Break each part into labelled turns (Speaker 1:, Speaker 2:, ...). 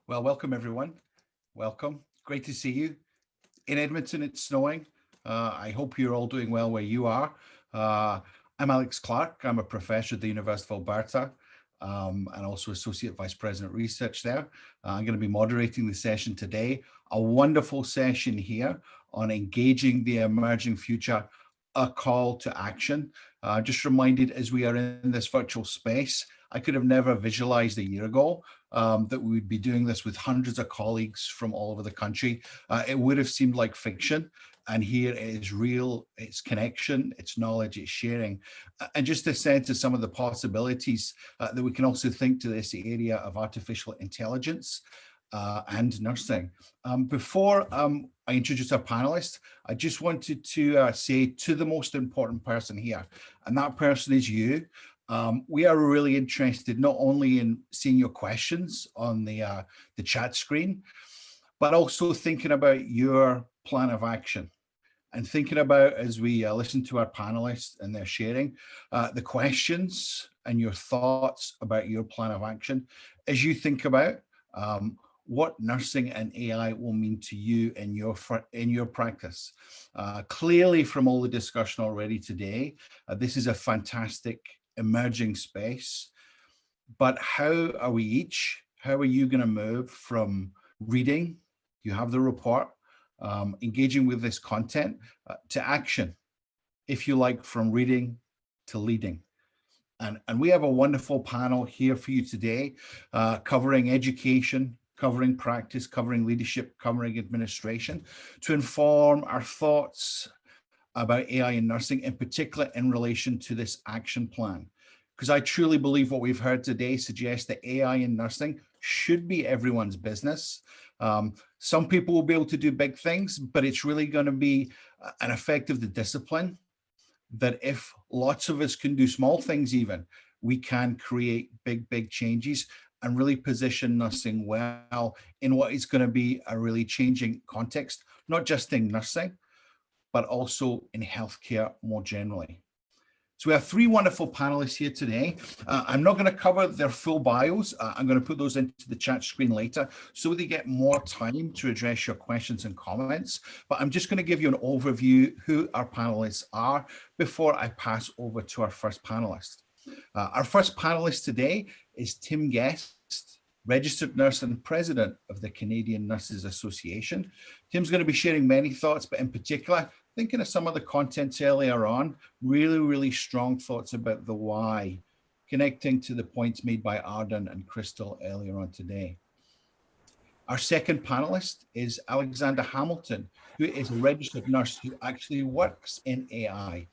Speaker 1: Well, welcome everyone. Welcome. Great to see you. In Edmonton, it's snowing. I hope you're all doing well where you are. Uh, I'm Alex Clark. I'm a professor at the University of Alberta and also Associate Vice President Research there. I'm going to be moderating the session today. A wonderful session here on engaging the emerging future, a call to action. Just reminded as we are in this virtual space, I could have never visualized a year ago that we would be doing this with hundreds of colleagues from all over the country. It would have seemed like fiction. And here it is real, it's connection, it's knowledge, it's sharing. And just a sense of some of the possibilities that we can also think to this area of artificial intelligence and nursing. Before I introduce our panelists, I just wanted to say to the most important person here, and that person is you. We are really interested not only in seeing your questions on the chat screen, but also thinking about your plan of action and thinking about, as we listen to our panelists and their sharing, the questions and your thoughts about your plan of action as you think about what nursing and AI will mean to you in your practice. Clearly, from all the discussion already today, this is a fantastic emerging space. But how are you going to move from reading, you have the report, engaging with this content, to action, if you like, from reading to leading? And we have a wonderful panel here for you today, covering education, covering practice, covering leadership, covering administration, to inform our thoughts about AI in nursing, in particular in relation to this action plan. Because I truly believe what we've heard today suggests that AI in nursing should be everyone's business. Some people will be able to do big things, but it's really going to be an effect of the discipline that if lots of us can do small things even, we can create big changes and really position nursing well in what is going to be a really changing context, not just in nursing, but also in healthcare more generally. So we have three wonderful panelists here today. I'm not going to cover their full bios. I'm going to put those into the chat screen later so they get more time to address your questions and comments. But I'm just going to give you an overview who our panelists are before I pass over to our first panelist. Our first panelist today is Tim Guest, registered nurse and president of the Canadian Nurses Association. Tim's going to be sharing many thoughts, but in particular, thinking of some of the contents earlier on, really strong thoughts about the why, connecting to the points made by Arden and Crystal earlier on today. Our second panelist is Alexander Hamilton, who is a registered nurse who actually works in AI.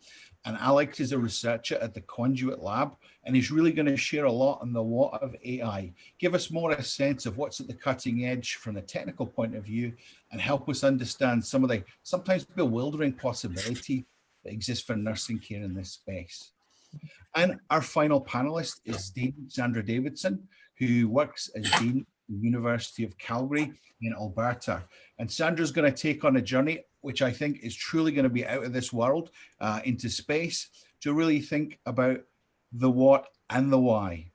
Speaker 1: And Alex is a researcher at the Conduit Lab, and he's really going to share a lot on the what of AI, give us more a sense of what's at the cutting edge from the technical point of view, and help us understand some of the sometimes bewildering possibility that exists for nursing care in this space. And our final panelist is Sandra Davidson, who works as Dean at the University of Calgary in Alberta. And Sandra's going to take on a journey which I think is truly going to be out of this world, into space, to really think about the what and the why,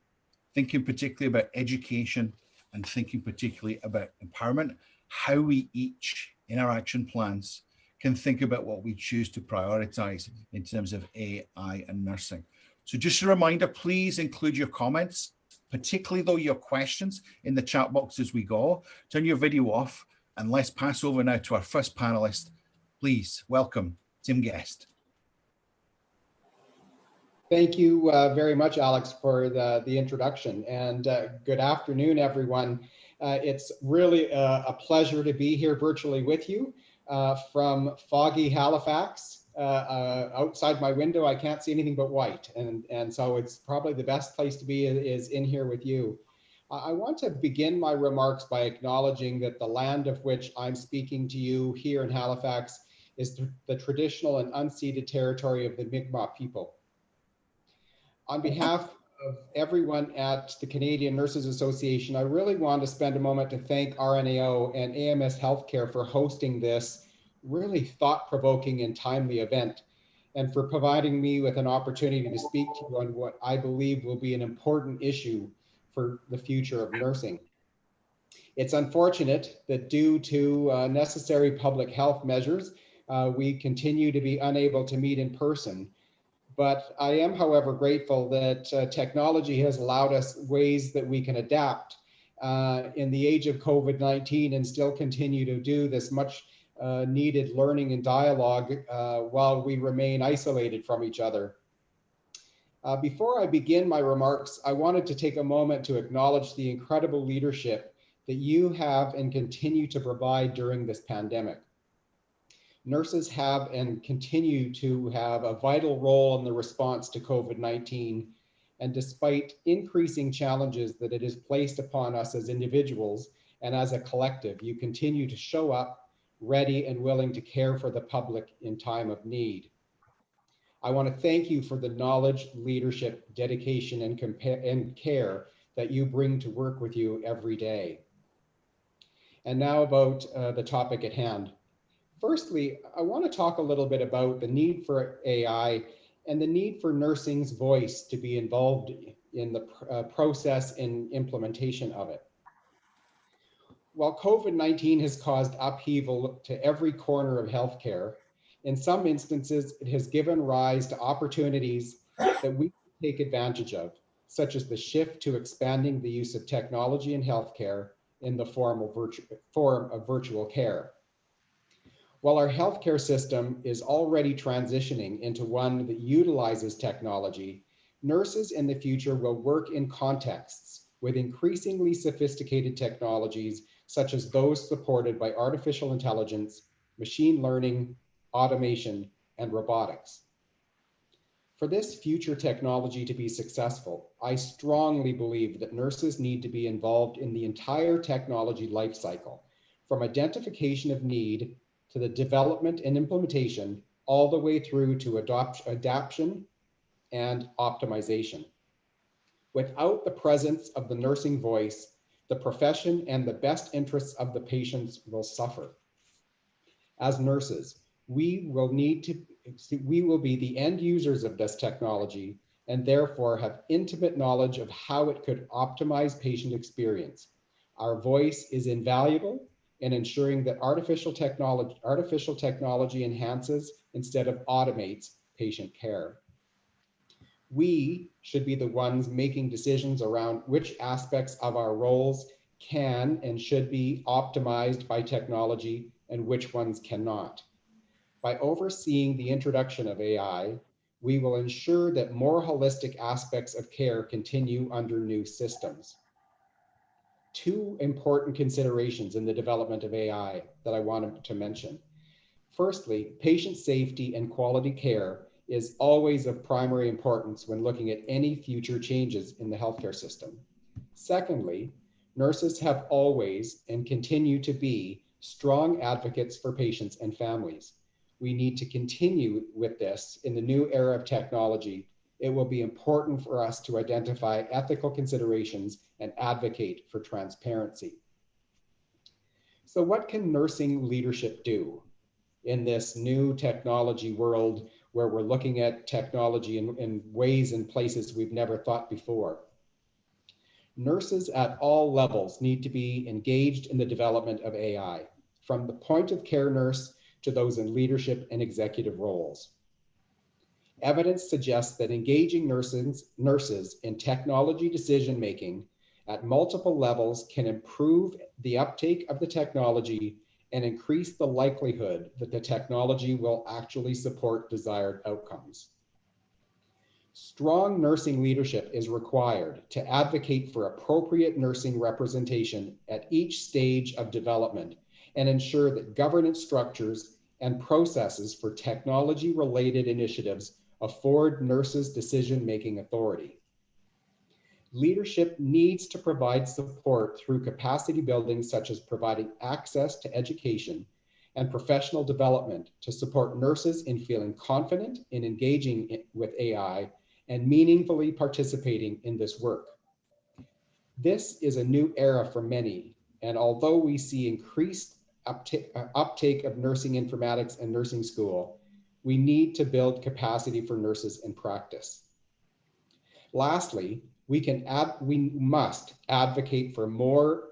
Speaker 1: thinking particularly about education and thinking particularly about empowerment, how we each in our action plans can think about what we choose to prioritize in terms of AI and nursing. So just a reminder, please include your comments, particularly though your questions, in the chat box as we go. Turn your video off, and let's pass over now to our first panelist. Please welcome Tim Guest.
Speaker 2: Thank you very much, Alex, for the introduction, and good afternoon, everyone. It's really a pleasure to be here virtually with you from foggy Halifax. Outside my window, I can't see anything but white, and so it's probably the best place to be is in here with you. I want to begin my remarks by acknowledging that the land of which I'm speaking to you here in Halifax is the traditional and unceded territory of the Mi'kmaq people. On behalf of everyone at the Canadian Nurses Association, I really want to spend a moment to thank RNAO and AMS Healthcare for hosting this really thought-provoking and timely event, and for providing me with an opportunity to speak to you on what I believe will be an important issue for the future of nursing. It's unfortunate that due to necessary public health measures, we continue to be unable to meet in person. But I am, however, grateful that technology has allowed us ways that we can adapt in the age of COVID-19 and still continue to do this much needed learning and dialogue while we remain isolated from each other. Before I begin my remarks, I wanted to take a moment to acknowledge the incredible leadership that you have and continue to provide during this pandemic. Nurses have and continue to have a vital role in the response to COVID-19. And despite increasing challenges that it has placed upon us as individuals and as a collective, you continue to show up ready and willing to care for the public in time of need. I want to thank you for the knowledge, leadership, dedication, and care that you bring to work with you every day. And now about the topic at hand. Firstly, I want to talk a little bit about the need for AI and the need for nursing's voice to be involved in the process and implementation of it. While COVID-19 has caused upheaval to every corner of healthcare, in some instances, it has given rise to opportunities that we take advantage of, such as the shift to expanding the use of technology in healthcare in the form of virtual care. While our healthcare system is already transitioning into one that utilizes technology, nurses in the future will work in contexts with increasingly sophisticated technologies, such as those supported by artificial intelligence, machine learning, automation, and robotics. For this future technology to be successful, I strongly believe that nurses need to be involved in the entire technology lifecycle, from identification of need to the development and implementation, all the way through to adaptation and optimization. Without the presence of the nursing voice, the profession and the best interests of the patients will suffer. As nurses, we will be the end users of this technology and therefore have intimate knowledge of how it could optimize patient experience. Our voice is invaluable in ensuring that artificial technology enhances instead of automates patient care. We should be the ones making decisions around which aspects of our roles can and should be optimized by technology and which ones cannot. By overseeing the introduction of AI, we will ensure that more holistic aspects of care continue under new systems. Two important considerations in the development of AI that I wanted to mention. Firstly, patient safety and quality care is always of primary importance when looking at any future changes in the healthcare system. Secondly, nurses have always and continue to be strong advocates for patients and families. We need to continue with this in the new era of technology. It will be important for us to identify ethical considerations and advocate for transparency. So what can nursing leadership do in this new technology world where we're looking at technology in ways and places we've never thought before? Nurses at all levels need to be engaged in the development of AI, from the point of care nurse to those in leadership and executive roles. Evidence suggests that engaging nurses in technology decision-making at multiple levels can improve the uptake of the technology and increase the likelihood that the technology will actually support desired outcomes. Strong nursing leadership is required to advocate for appropriate nursing representation at each stage of development and ensure that governance structures and processes for technology-related initiatives afford nurses decision-making authority. Leadership needs to provide support through capacity building, such as providing access to education and professional development to support nurses in feeling confident in engaging with AI and meaningfully participating in this work. This is a new era for many, and although we see increased uptake of nursing informatics and nursing school, we need to build capacity for nurses in practice. Lastly, we must advocate for more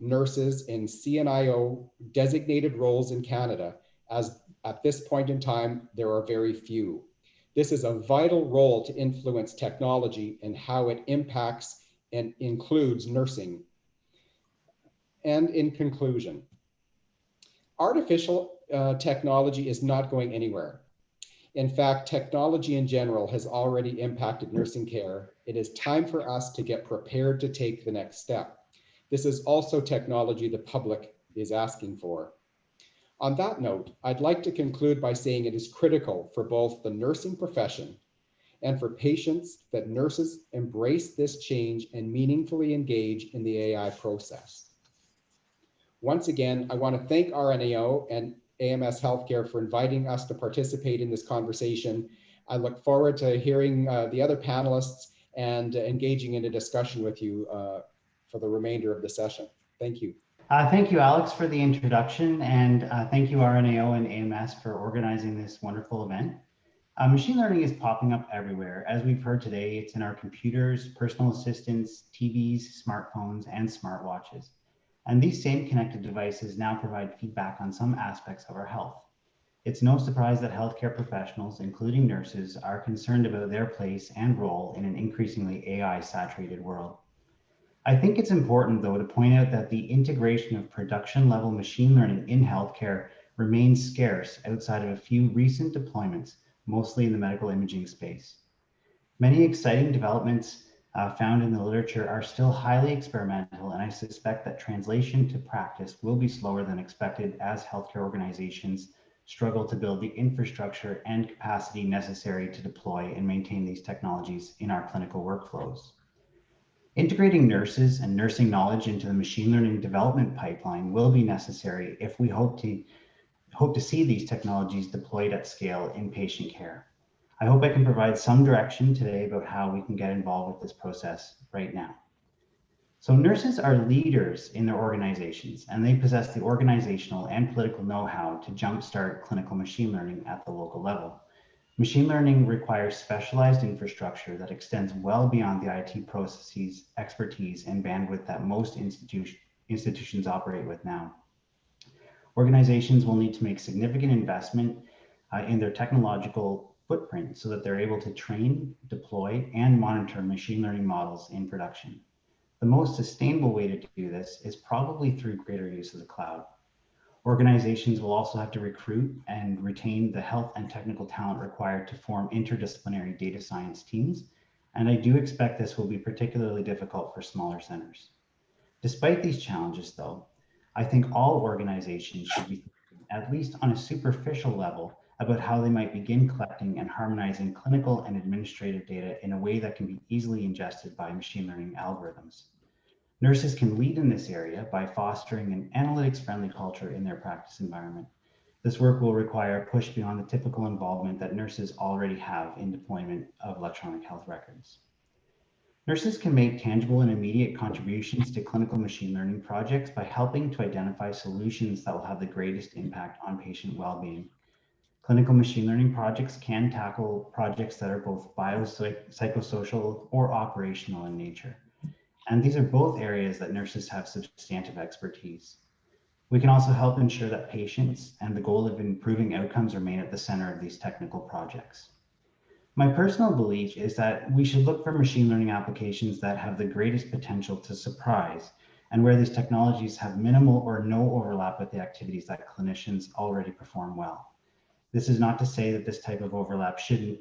Speaker 2: nurses in CNIO designated roles in Canada, as at this point in time, there are very few. This is a vital role to influence technology and how it impacts and includes nursing. And in conclusion, artificial technology is not going anywhere. In fact, technology in general has already impacted nursing care. It is time for us to get prepared to take the next step. This is also technology the public is asking for. On that note, I'd like to conclude by saying it is critical for both the nursing profession and for patients that nurses embrace this change and meaningfully engage in the AI process. Once again, I want to thank RNAO and AMS Healthcare for inviting us to participate in this conversation. I look forward to hearing the other panelists and engaging in a discussion with you for the remainder of the session. Thank you.
Speaker 3: Thank you, Alex, for the introduction, and thank you, RNAO and AMS, for organizing this wonderful event. Machine learning is popping up everywhere. As we've heard today, it's in our computers, personal assistants, TVs, smartphones, and smartwatches. And these same connected devices now provide feedback on some aspects of our health. It's no surprise that healthcare professionals, including nurses, are concerned about their place and role in an increasingly AI-saturated world. I think it's important, though, to point out that the integration of production-level machine learning in healthcare remains scarce outside of a few recent deployments, mostly in the medical imaging space. Many exciting developments found in the literature are still highly experimental, and I suspect that translation to practice will be slower than expected as healthcare organizations struggle to build the infrastructure and capacity necessary to deploy and maintain these technologies in our clinical workflows. Integrating nurses and nursing knowledge into the machine learning development pipeline will be necessary if we hope to see these technologies deployed at scale in patient care. I hope I can provide some direction today about how we can get involved with this process right now. So nurses are leaders in their organizations, and they possess the organizational and political know-how to jumpstart clinical machine learning at the local level. Machine learning requires specialized infrastructure that extends well beyond the IT processes, expertise, and bandwidth that most institutions operate with now. Organizations will need to make significant investment in their technological footprint so that they're able to train, deploy, and monitor machine learning models in production. The most sustainable way to do this is probably through greater use of the cloud. Organizations will also have to recruit and retain the health and technical talent required to form interdisciplinary data science teams, and I do expect this will be particularly difficult for smaller centers. Despite these challenges, though, I think all organizations should be thinking, at least on a superficial level, about how they might begin collecting and harmonizing clinical and administrative data in a way that can be easily ingested by machine learning algorithms. Nurses can lead in this area by fostering an analytics-friendly culture in their practice environment. This work will require a push beyond the typical involvement that nurses already have in deployment of electronic health records. Nurses can make tangible and immediate contributions to clinical machine learning projects by helping to identify solutions that will have the greatest impact on patient well-being. Clinical machine learning projects can tackle projects that are both biopsychosocial or operational in nature. And these are both areas that nurses have substantive expertise. We can also help ensure that patients and the goal of improving outcomes remain at the center of these technical projects. My personal belief is that we should look for machine learning applications that have the greatest potential to surprise, and where these technologies have minimal or no overlap with the activities that clinicians already perform well. This is not to say that this type of overlap should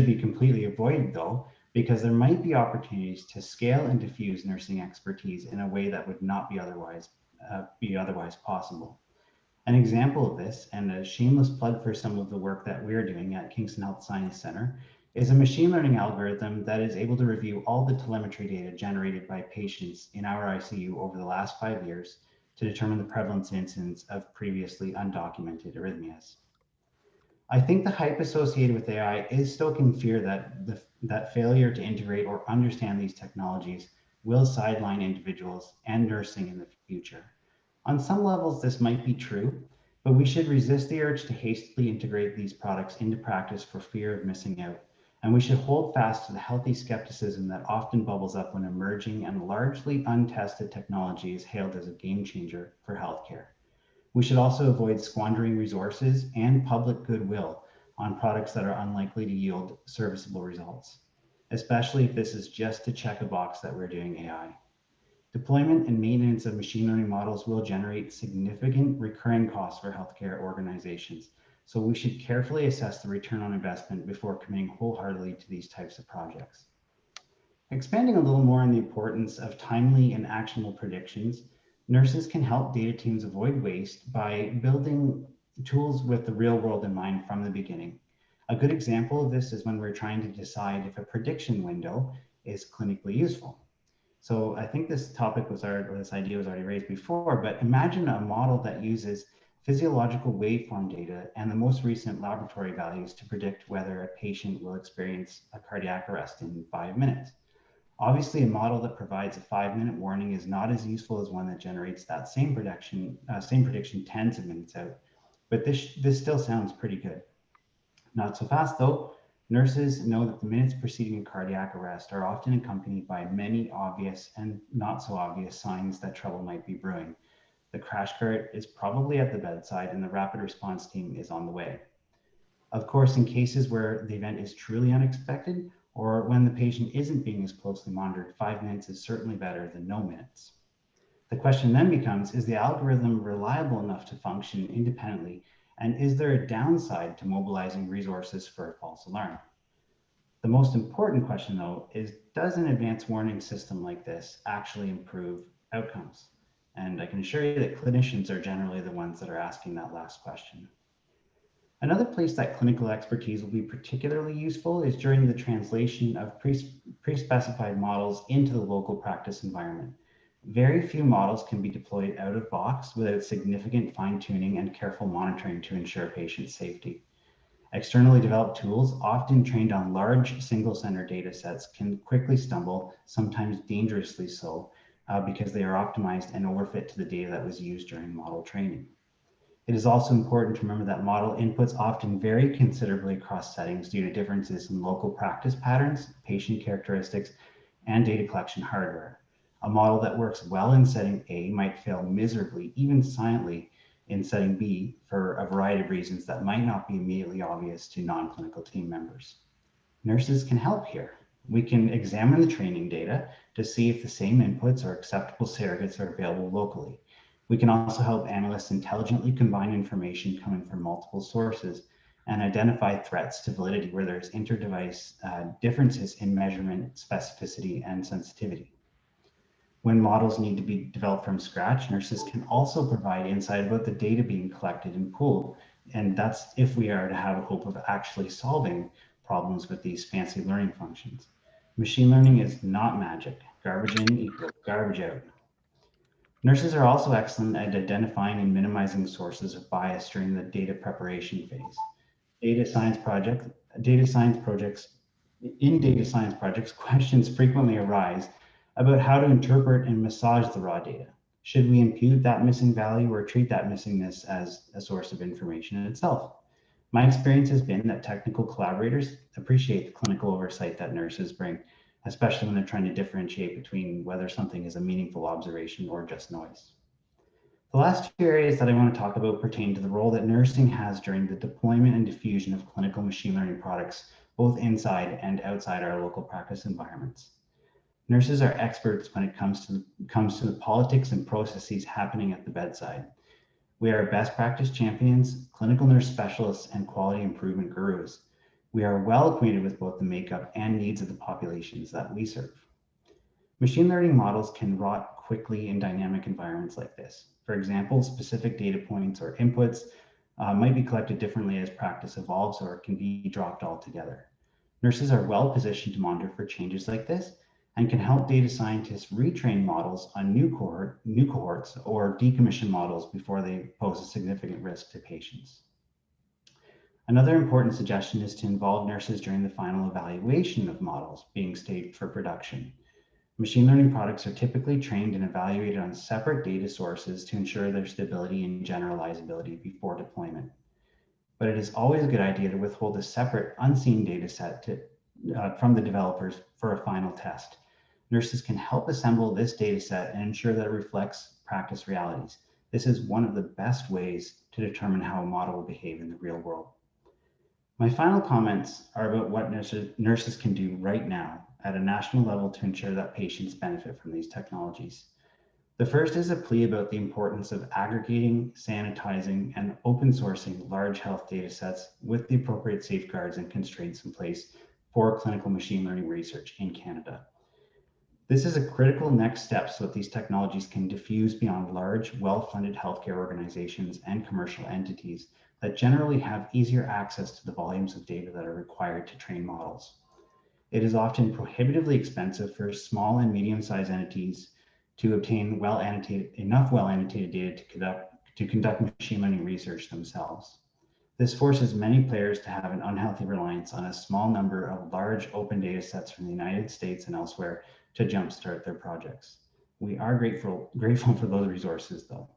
Speaker 3: be completely avoided, though, because there might be opportunities to scale and diffuse nursing expertise in a way that would not be otherwise possible. An example of this, and a shameless plug for some of the work that we're doing at Kingston Health Science Center, is a machine learning algorithm that is able to review all the telemetry data generated by patients in our ICU over the last 5 years to determine the prevalence and incidence of previously undocumented arrhythmias. I think the hype associated with AI is stoking fear that failure to integrate or understand these technologies will sideline individuals and nursing in the future. On some levels, this might be true, but we should resist the urge to hastily integrate these products into practice for fear of missing out, And we should hold fast to the healthy skepticism that often bubbles up when emerging and largely untested technology is hailed as a game changer for healthcare. We should also avoid squandering resources and public goodwill on products that are unlikely to yield serviceable results, especially if this is just to check a box that we're doing AI. Deployment and maintenance of machine learning models will generate significant recurring costs for healthcare organizations. So we should carefully assess the return on investment before committing wholeheartedly to these types of projects. Expanding a little more on the importance of timely and actionable predictions, nurses can help data teams avoid waste by building tools with the real world in mind from the beginning. A good example of this is when we're trying to decide if a prediction window is clinically useful. So I think this idea was already raised before, but imagine a model that uses physiological waveform data and the most recent laboratory values to predict whether a patient will experience a cardiac arrest in 5 minutes. Obviously, a model that provides a 5-minute warning is not as useful as one that generates that same prediction tens of minutes out, but this still sounds pretty good. Not so fast though. Nurses know that the minutes preceding a cardiac arrest are often accompanied by many obvious and not so obvious signs that trouble might be brewing. The crash cart is probably at the bedside and the rapid response team is on the way. Of course, in cases where the event is truly unexpected or when the patient isn't being as closely monitored, 5 minutes is certainly better than no minutes. The question then becomes, is the algorithm reliable enough to function independently? And is there a downside to mobilizing resources for a false alarm? The most important question, though, is does an advanced warning system like this actually improve outcomes? And I can assure you that clinicians are generally the ones that are asking that last question. Another place that clinical expertise will be particularly useful is during the translation of pre-specified models into the local practice environment. Very few models can be deployed out of box without significant fine-tuning and careful monitoring to ensure patient safety. Externally developed tools, often trained on large single-center data sets, can quickly stumble, sometimes dangerously so, because they are optimized and overfit to the data that was used during model training. It is also important to remember that model inputs often vary considerably across settings due to differences in local practice patterns, patient characteristics, and data collection hardware. A model that works well in setting A might fail miserably, even silently, in setting B for a variety of reasons that might not be immediately obvious to non-clinical team members. Nurses can help here. We can examine the training data to see if the same inputs or acceptable surrogates are available locally. We can also help analysts intelligently combine information coming from multiple sources and identify threats to validity where there's inter-device differences in measurement, specificity, and sensitivity. When models need to be developed from scratch, nurses can also provide insight about the data being collected and pooled. And that's if we are to have a hope of actually solving problems with these fancy learning functions. Machine learning is not magic. Garbage in equals garbage out. Nurses are also excellent at identifying and minimizing sources of bias during the data preparation phase. In data science projects, questions frequently arise about how to interpret and massage the raw data. Should we impute that missing value or treat that missingness as a source of information in itself? My experience has been that technical collaborators appreciate the clinical oversight that nurses bring, especially when they're trying to differentiate between whether something is a meaningful observation or just noise. The last two areas that I want to talk about pertain to the role that nursing has during the deployment and diffusion of clinical machine learning products, both inside and outside our local practice environments. Nurses are experts when it comes to the politics and processes happening at the bedside. We are best practice champions, clinical nurse specialists, and quality improvement gurus. We are well acquainted with both the makeup and needs of the populations that we serve. Machine learning models can rot quickly in dynamic environments like this. For example, specific data points or inputs might be collected differently as practice evolves or can be dropped altogether. Nurses are well positioned to monitor for changes like this and can help data scientists retrain models on new cohorts or decommission models before they pose a significant risk to patients. Another important suggestion is to involve nurses during the final evaluation of models being staged for production. Machine learning products are typically trained and evaluated on separate data sources to ensure their stability and generalizability before deployment. But it is always a good idea to withhold a separate unseen data set from the developers for a final test. Nurses can help assemble this data set and ensure that it reflects practice realities. This is one of the best ways to determine how a model will behave in the real world. My final comments are about what nurses can do right now at a national level to ensure that patients benefit from these technologies. The first is a plea about the importance of aggregating, sanitizing, and open sourcing large health data sets with the appropriate safeguards and constraints in place for clinical machine learning research in Canada. This is a critical next step so that these technologies can diffuse beyond large, well-funded healthcare organizations and commercial entities that generally have easier access to the volumes of data that are required to train models. It is often prohibitively expensive for small and medium-sized entities to obtain enough well-annotated data to conduct machine learning research themselves. This forces many players to have an unhealthy reliance on a small number of large open data sets from the United States and elsewhere to jumpstart their projects. We are grateful for those resources though.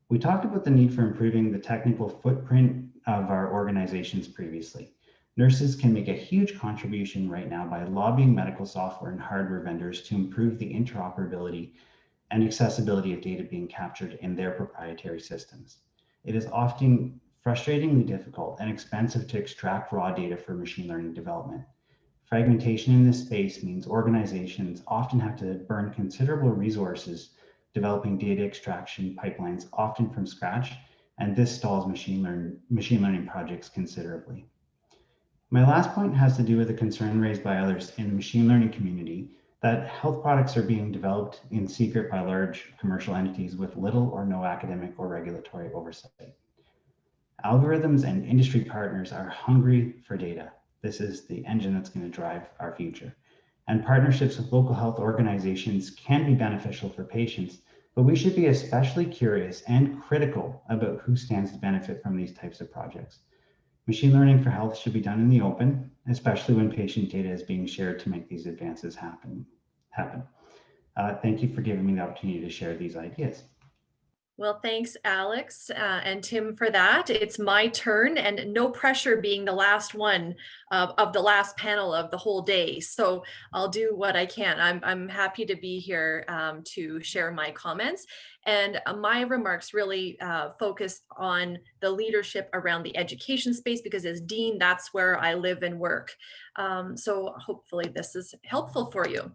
Speaker 3: We talked about the need for improving the technical footprint of our organizations previously. Nurses can make a huge contribution right now by lobbying medical software and hardware vendors to improve the interoperability and accessibility of data being captured in their proprietary systems. It is often frustratingly difficult and expensive to extract raw data for machine learning development. Fragmentation in this space means organizations often have to burn considerable resources developing data extraction pipelines, often from scratch, and this stalls machine learning projects considerably. My last point has to do with a concern raised by others in the machine learning community that health products are being developed in secret by large commercial entities with little or no academic or regulatory oversight. Algorithms and industry partners are hungry for data. This is the engine that's going to drive our future. And partnerships with local health organizations can be beneficial for patients, but we should be especially curious and critical about who stands to benefit from these types of projects. Machine learning for health should be done in the open, especially when patient data is being shared to make these advances happen. Thank you for giving me the opportunity to share these ideas.
Speaker 4: Well, thanks, Alex and Tim, for that. It's my turn, and no pressure being the last one of the last panel of the whole day. So I'll do what I can. I'm happy to be here to share my comments. And my remarks really focus on the leadership around the education space, because as Dean, that's where I live and work. So hopefully this is helpful for you.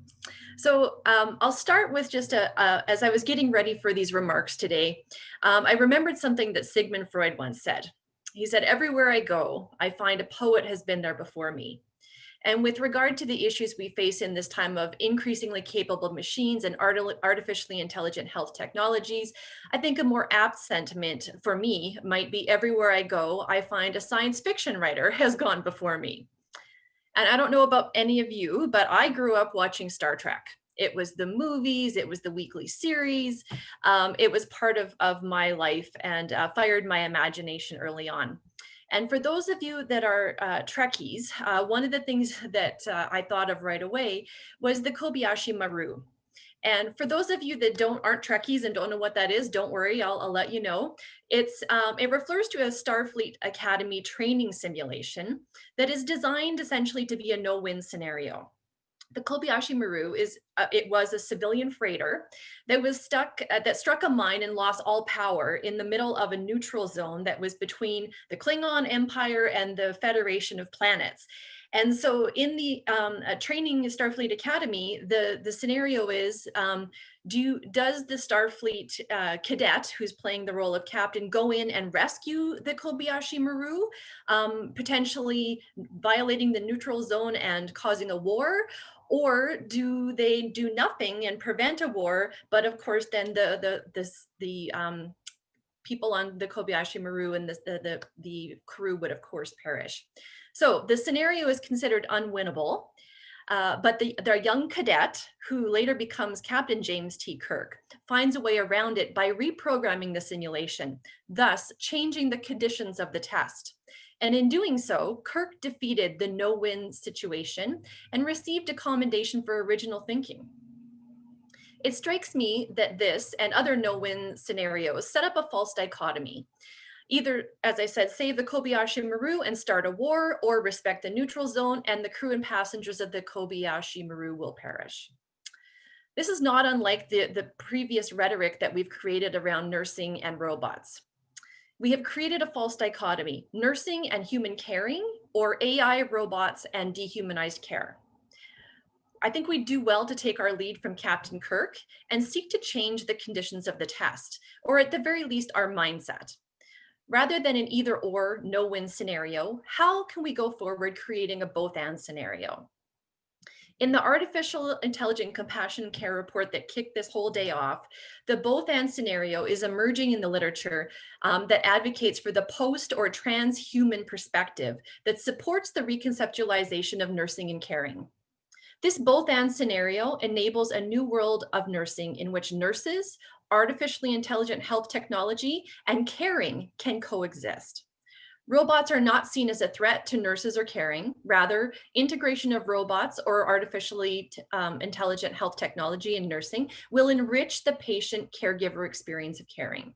Speaker 4: So I'll start with just as I was getting ready for these remarks today, I remembered something that Sigmund Freud once said. He said, "Everywhere I go, I find a poet has been there before me." And with regard to the issues we face in this time of increasingly capable machines and artificially intelligent health technologies, I think a more apt sentiment for me might be, everywhere I go, I find a science fiction writer has gone before me. And I don't know about any of you, but I grew up watching Star Trek. It was the movies, it was the weekly series. It was part of my life and fired my imagination early on. And for those of you that are Trekkies, one of the things that I thought of right away was the Kobayashi Maru. And for those of you that aren't Trekkies and don't know what that is, don't worry, I'll let you know. It refers to a Starfleet Academy training simulation that is designed essentially to be a no-win scenario. The Kobayashi Maru it was a civilian freighter that struck a mine and lost all power in the middle of a neutral zone that was between the Klingon Empire and the Federation of Planets. And so in the training Starfleet Academy, the scenario is, does the Starfleet cadet who's playing the role of captain go in and rescue the Kobayashi Maru, potentially violating the neutral zone and causing a war? Or do they do nothing and prevent a war? But of course, then the people on the Kobayashi Maru and the crew would of course perish. So the scenario is considered unwinnable, but their young cadet, who later becomes Captain James T. Kirk, finds a way around it by reprogramming the simulation, thus changing the conditions of the test. And in doing so, Kirk defeated the no-win situation and received a commendation for original thinking. It strikes me that this and other no-win scenarios set up a false dichotomy. Either, as I said, save the Kobayashi Maru and start a war, or respect the neutral zone and the crew and passengers of the Kobayashi Maru will perish. This is not unlike the previous rhetoric that we've created around nursing and robots. We have created a false dichotomy: nursing and human caring, or AI, robots, and dehumanized care. I think we do well to take our lead from Captain Kirk and seek to change the conditions of the test, or at the very least, our mindset. Rather than an either or, no-win scenario, how can we go forward creating a both-and scenario? In the Artificial Intelligent Compassion Care report that kicked this whole day off, the both-and scenario is emerging in the literature that advocates for the post or transhuman perspective that supports the reconceptualization of nursing and caring. This both-and scenario enables a new world of nursing in which nurses, artificially intelligent health technology, and caring can coexist. Robots are not seen as a threat to nurses or caring. Rather, integration of robots or artificially intelligent health technology in nursing will enrich the patient caregiver experience of caring.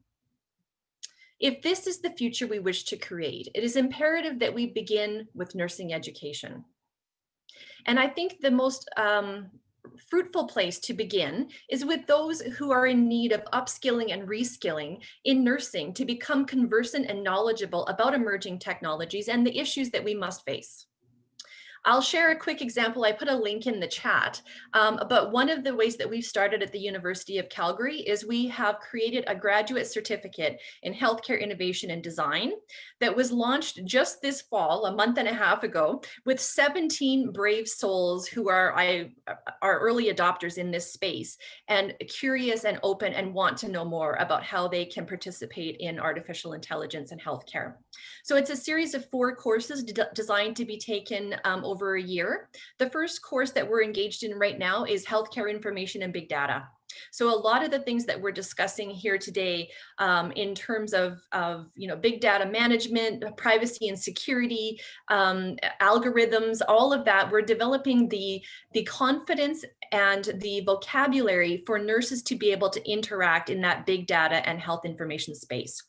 Speaker 4: If this is the future we wish to create, it is imperative that we begin with nursing education. And I think the most fruitful place to begin is with those who are in need of upskilling and reskilling in nursing to become conversant and knowledgeable about emerging technologies and the issues that we must face. I'll share a quick example. I put a link in the chat, but one of the ways that we've started at the University of Calgary is we have created a graduate certificate in healthcare innovation and design that was launched just this fall, a month and a half ago, with 17 brave souls who are early adopters in this space and curious and open and want to know more about how they can participate in artificial intelligence and healthcare. So it's a series of 4 courses designed to be taken over a year. The first course that we're engaged in right now is healthcare information and big data. So a lot of the things that we're discussing here today in terms of big data management, privacy and security, algorithms, all of that, we're developing the confidence and the vocabulary for nurses to be able to interact in that big data and health information space.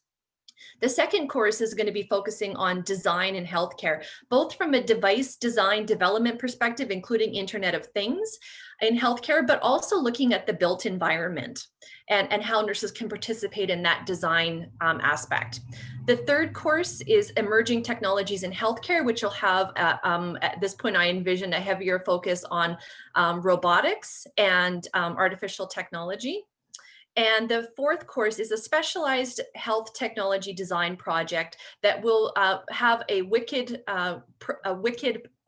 Speaker 4: The second course is going to be focusing on design in healthcare, both from a device design development perspective, including Internet of Things in healthcare, but also looking at the built environment and how nurses can participate in that design aspect. The third course is emerging technologies in healthcare, which will have, at this point, I envision a heavier focus on robotics and artificial technology. And the fourth course is a specialized health technology design project that will have a wicked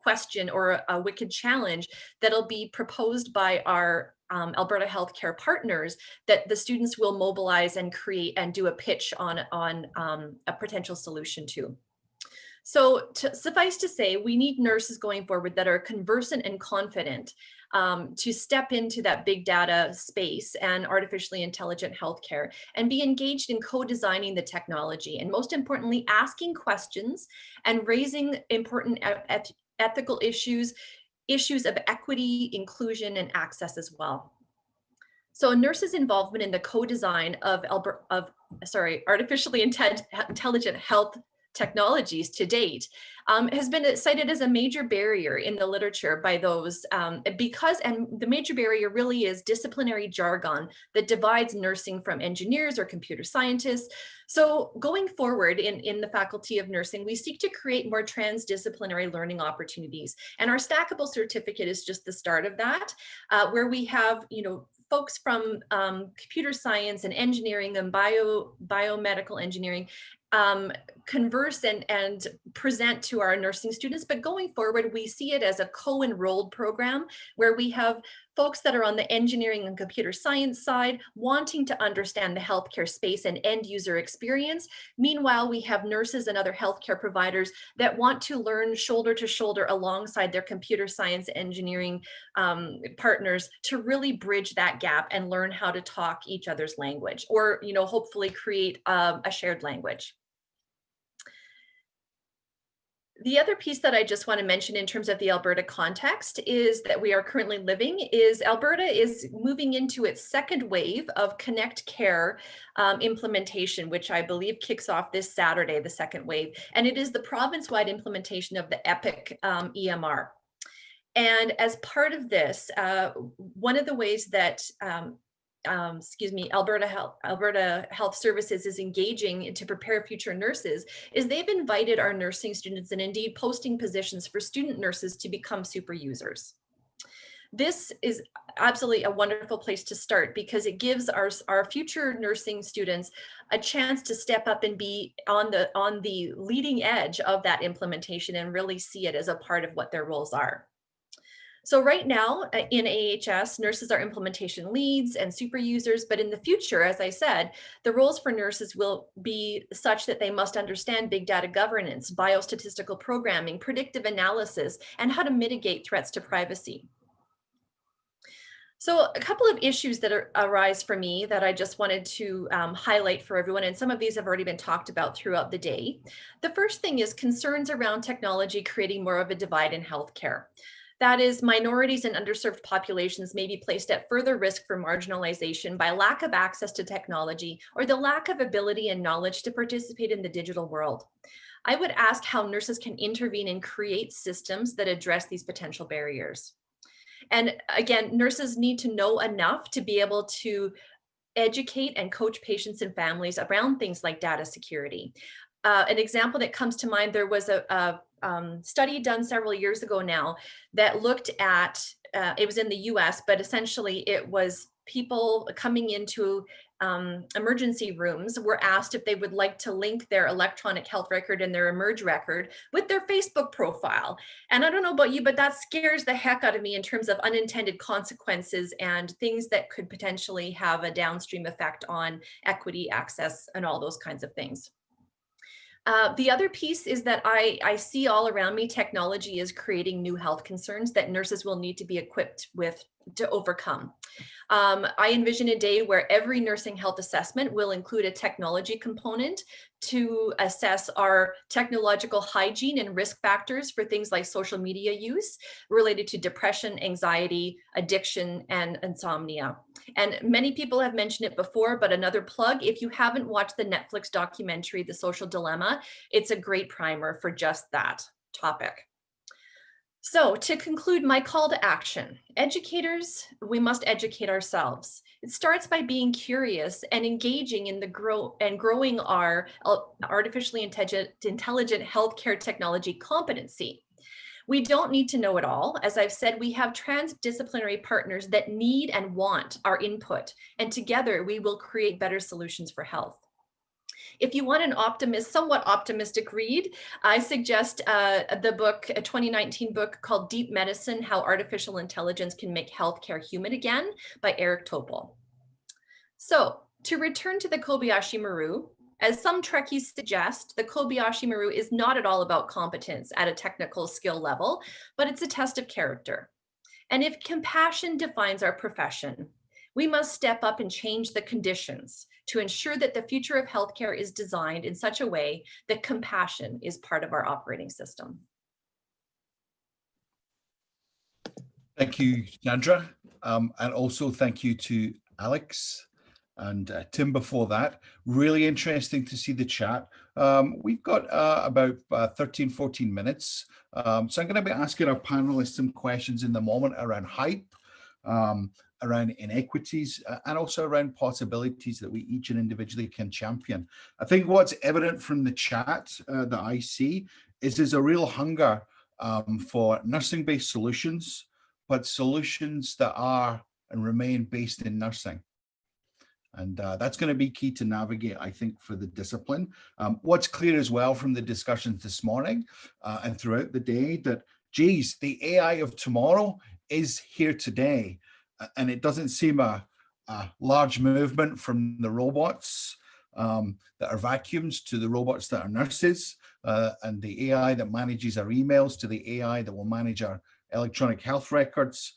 Speaker 4: question or a wicked challenge that'll be proposed by our Alberta healthcare partners that the students will mobilize and create and do a pitch on a potential solution to. So suffice to say, we need nurses going forward that are conversant and confident to step into that big data space and artificially intelligent healthcare and be engaged in co-designing the technology, and most importantly, asking questions and raising important ethical issues of equity, inclusion, and access as well. So nurses' involvement in the co-design of artificially intelligent health technologies to date has been cited as a major barrier in the literature by those and the major barrier really is disciplinary jargon that divides nursing from engineers or computer scientists. So going forward in the Faculty of Nursing, we seek to create more transdisciplinary learning opportunities, and our stackable certificate is just the start of that, where we have folks from computer science and engineering and biomedical engineering converse and present to our nursing students. But going forward, we see it as a co-enrolled program where we have folks that are on the engineering and computer science side wanting to understand the healthcare space and end user experience. Meanwhile, we have nurses and other healthcare providers that want to learn shoulder to shoulder alongside their computer science engineering partners to really bridge that gap and learn how to talk each other's language, or hopefully create a shared language. The other piece that I just want to mention in terms of the Alberta context is that we are currently living is Alberta is moving into its second wave of Connect Care implementation, which I believe kicks off this Saturday, the second wave. And it is the province-wide implementation of the EPIC EMR. And as part of this, one of the ways that Alberta Health Services is engaging to prepare future nurses is they've invited our nursing students and indeed posting positions for student nurses to become super users. This is absolutely a wonderful place to start because it gives our future nursing students a chance to step up and be on the leading edge of that implementation and really see it as a part of what their roles are. So right now in AHS, nurses are implementation leads and super users, but in the future, as I said, the roles for nurses will be such that they must understand big data governance, biostatistical programming, predictive analysis, and how to mitigate threats to privacy. So a couple of issues that arise for me that I just wanted to highlight for everyone, and some of these have already been talked about throughout the day. The first thing is concerns around technology creating more of a divide in healthcare. That is, minorities and underserved populations may be placed at further risk for marginalization by lack of access to technology or the lack of ability and knowledge to participate in the digital world. I would ask how nurses can intervene and create systems that address these potential barriers. And again, nurses need to know enough to be able to educate and coach patients and families around things like data security. An example that comes to mind, there was a study done several years ago now that looked at, it was in the US, but essentially it was people coming into emergency rooms were asked if they would like to link their electronic health record and their emerge record with their Facebook profile. And I don't know about you, but that scares the heck out of me in terms of unintended consequences and things that could potentially have a downstream effect on equity, access, and all those kinds of things. The other piece is that I see all around me technology is creating new health concerns that nurses will need to be equipped with to overcome. I envision a day where every nursing health assessment will include a technology component to assess our technological hygiene and risk factors for things like social media use related to depression, anxiety, addiction, and insomnia. And many people have mentioned it before, but another plug, if you haven't watched the Netflix documentary, The Social Dilemma, it's a great primer for just that topic. So to conclude my call to action, educators, we must educate ourselves. It starts by being curious and engaging in growing our artificially intelligent healthcare technology competency. We don't need to know it all. As I've said, we have transdisciplinary partners that need and want our input, and together we will create better solutions for health. If you want an somewhat optimistic read, I suggest the book, a 2019 book called Deep Medicine: How Artificial Intelligence Can Make Healthcare Human Again by Eric Topol. So to return to the Kobayashi Maru, as some Trekkies suggest, the Kobayashi Maru is not at all about competence at a technical skill level, but it's a test of character. And if compassion defines our profession, we must step up and change the conditions to ensure that the future of healthcare is designed in such a way that compassion is part of our operating system.
Speaker 1: Thank you, Sandra. And also thank you to Alex and Tim before that. Really interesting to see the chat. We've got about 13, 14 minutes. So I'm going to be asking our panelists some questions in the moment around hype, around inequities, and also around possibilities that we each and individually can champion. I think what's evident from the chat that I see is there's a real hunger for nursing-based solutions, but solutions that are and remain based in nursing. And that's going to be key to navigate, I think, for the discipline. What's clear as well from the discussions this morning and throughout the day that, geez, the AI of tomorrow is here today. And it doesn't seem a large movement from the robots that are vacuums to the robots that are nurses, and the AI that manages our emails to the AI that will manage our electronic health records,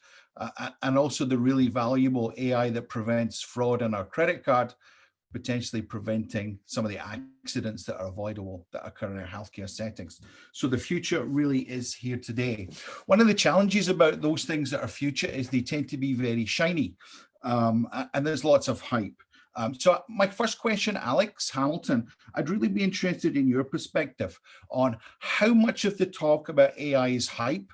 Speaker 1: and also the really valuable AI that prevents fraud on our credit card. potentially preventing some of the accidents that are avoidable that occur in our healthcare settings. So the future really is here today. One of the challenges about those things that are future is they tend to be very shiny, and there's lots of hype. So my first question, Alex Hamilton, I'd really be interested in your perspective on how much of the talk about AI is hype.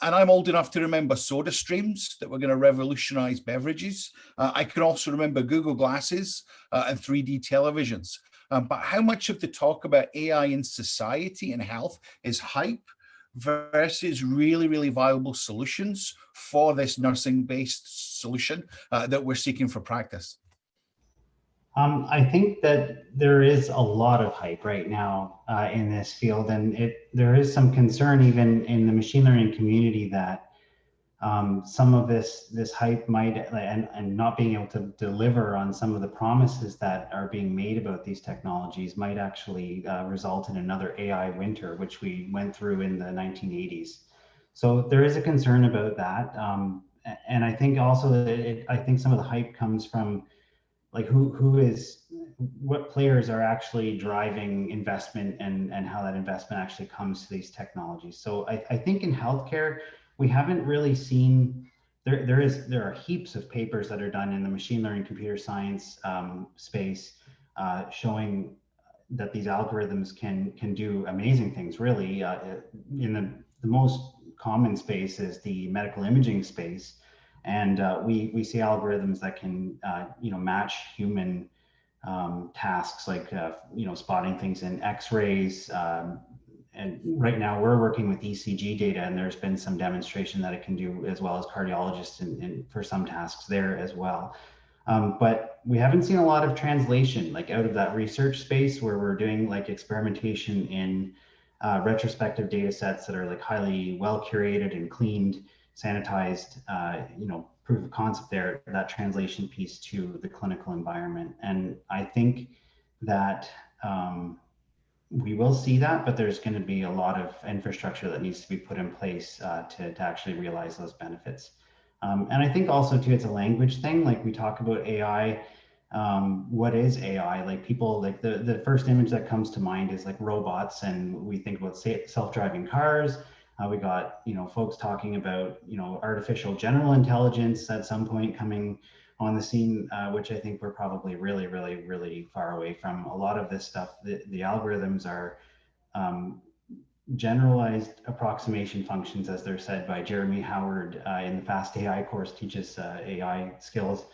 Speaker 1: And I'm old enough to remember soda streams that were going to revolutionize beverages. I can also remember Google Glasses and 3D televisions. But how much of the talk about AI in society and health is hype versus really, really viable solutions for this nursing-based solution that we're seeking for practice?
Speaker 3: I think that there is a lot of hype right now in this field, and there is some concern even in the machine learning community that some of this hype might, and not being able to deliver on some of the promises that are being made about these technologies might actually result in another AI winter, which we went through in the 1980s. So there is a concern about that. And I think also that I think some of the hype comes from like what players are actually driving investment and how that investment actually comes to these technologies. So I think in healthcare, we haven't really seen, there are heaps of papers that are done in the machine learning computer science space showing that these algorithms can do amazing things, really. In the most common space is the medical imaging space. And we see algorithms that can match human tasks like spotting things in X-rays. And right now we're working with ECG data, and there's been some demonstration that it can do as well as cardiologists for some tasks there as well. But we haven't seen a lot of translation like out of that research space where we're doing like experimentation in retrospective data sets that are like highly well curated and cleaned, sanitized, proof of concept there, that translation piece to the clinical environment. And I think that we will see that, but there's going to be a lot of infrastructure that needs to be put in place to actually realize those benefits. And I think also too, it's a language thing. Like we talk about AI, what is AI? Like people, like the first image that comes to mind is like robots, and we think about self-driving cars. We got, folks talking about, artificial general intelligence at some point coming on the scene, which I think we're probably really, really, really far away from. A lot of this stuff, the algorithms are generalized approximation functions, as they're said by Jeremy Howard in the Fast AI course, teaches AI skills,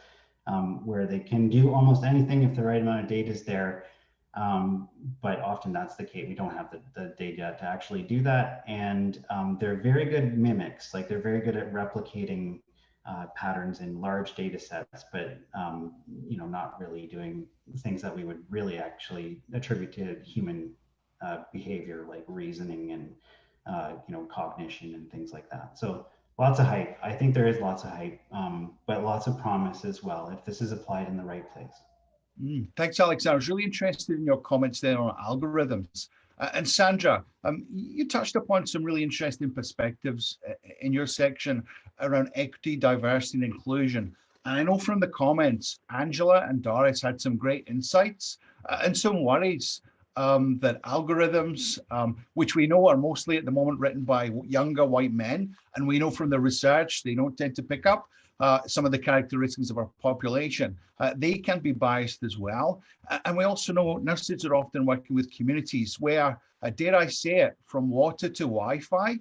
Speaker 3: where they can do almost anything if the right amount of data is there. But often that's the case. We don't have the data to actually do that. And they're very good mimics, like they're very good at replicating patterns in large data sets, but not really doing things that we would really actually attribute to human behavior, like reasoning and cognition and things like that. So lots of hype. I think there is lots of hype, but lots of promise as well if this is applied in the right place.
Speaker 1: Thanks, Alex. I was really interested in your comments there on algorithms. And Sandra, you touched upon some really interesting perspectives in your section around equity, diversity, and inclusion. And I know from the comments, Angela and Doris had some great insights and some worries that algorithms, which we know are mostly at the moment written by younger white men, and we know from the research they don't tend to pick up some of the characteristics of our population. They can be biased as well. And we also know nurses are often working with communities where, dare I say it, from water to Wi-Fi,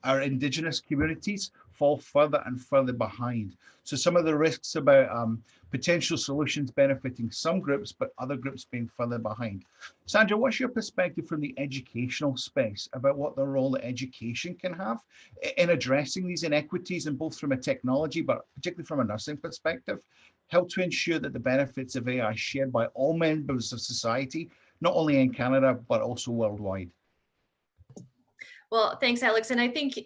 Speaker 1: our Indigenous communities fall further and further behind. So some of the risks about potential solutions benefiting some groups, but other groups being further behind. Sandra, what's your perspective from the educational space about what the role that education can have in addressing these inequities, and both from a technology, but particularly from a nursing perspective, help to ensure that the benefits of AI are shared by all members of society, not only in Canada, but also worldwide?
Speaker 4: Well, thanks, Alex. And I think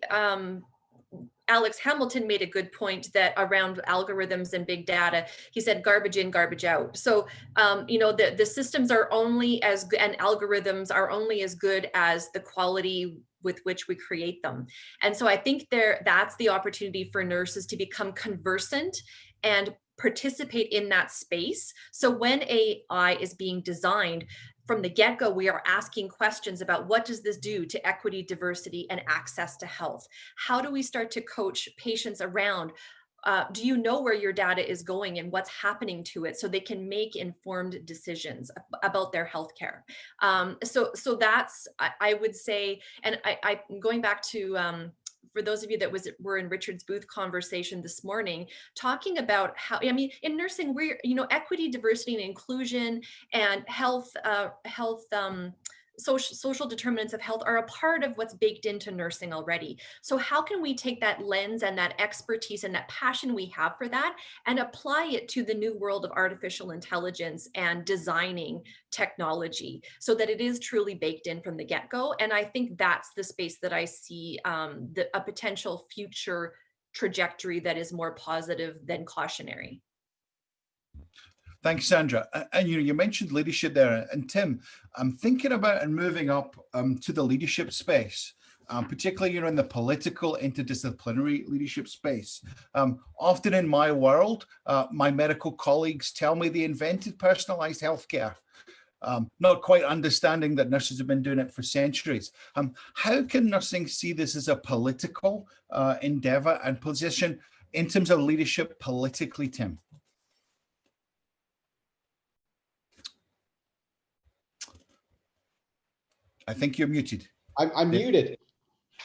Speaker 4: Alex Hamilton made a good point that around algorithms and big data. He said garbage in, garbage out. So, the systems are only as good, and algorithms are only as good as the quality with which we create them. And so I think that's the opportunity for nurses to become conversant and participate in that space. So when AI is being designed, from the get-go, we are asking questions about what does this do to equity, diversity, and access to health? How do we start to coach patients around, do you know where your data is going and what's happening to it, so they can make informed decisions about their healthcare? So that's, I would say, and I'm going back to, for those of you that were in Richard's booth conversation this morning, talking about how, I mean, in nursing, we're, equity, diversity, and inclusion, and health, social determinants of health are a part of what's baked into nursing already. So how can we take that lens and that expertise and that passion we have for that and apply it to the new world of artificial intelligence and designing technology so that it is truly baked in from the get-go? And I think that's the space that I see, a potential future trajectory that is more positive than cautionary.
Speaker 1: Thanks, Sandra. And you mentioned leadership there. And Tim, I'm thinking about and moving up to the leadership space, particularly in the political interdisciplinary leadership space. Often in my world, my medical colleagues tell me they invented personalized healthcare. Not quite understanding that nurses have been doing it for centuries. How can nursing see this as a political endeavor and position in terms of leadership politically, Tim? I think you're muted.
Speaker 2: I'm muted.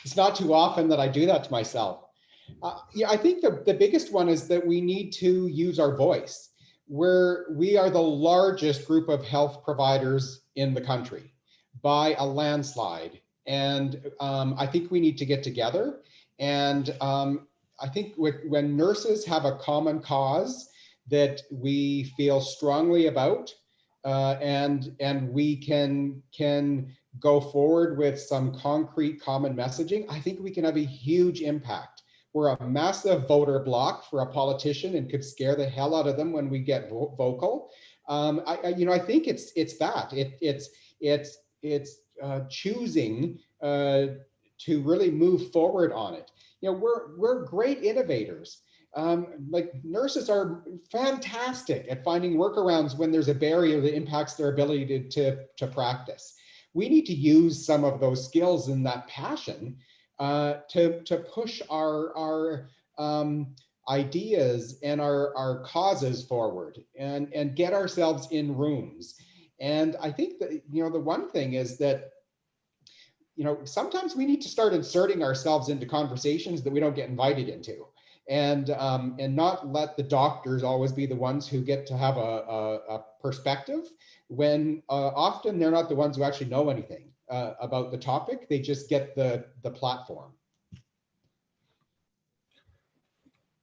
Speaker 2: It's not too often that I do that to myself. Yeah, I think the biggest one is that we need to use our voice. We are the largest group of health providers in the country by a landslide. And I think we need to get together. And I think when nurses have a common cause that we feel strongly about, and we can go forward with some concrete common messaging, I think we can have a huge impact. We're a massive voter block for a politician and could scare the hell out of them when we get vocal. I think it's that it's choosing to really move forward on it. We're great innovators. Like nurses are fantastic at finding workarounds when there's a barrier that impacts their ability to practice. We need to use some of those skills and that passion to push our ideas and our causes forward and get ourselves in rooms. And I think that, the one thing is that, sometimes we need to start inserting ourselves into conversations that we don't get invited into. And not let the doctors always be the ones who get to have a perspective, when often they're not the ones who actually know anything about the topic. They just get the platform.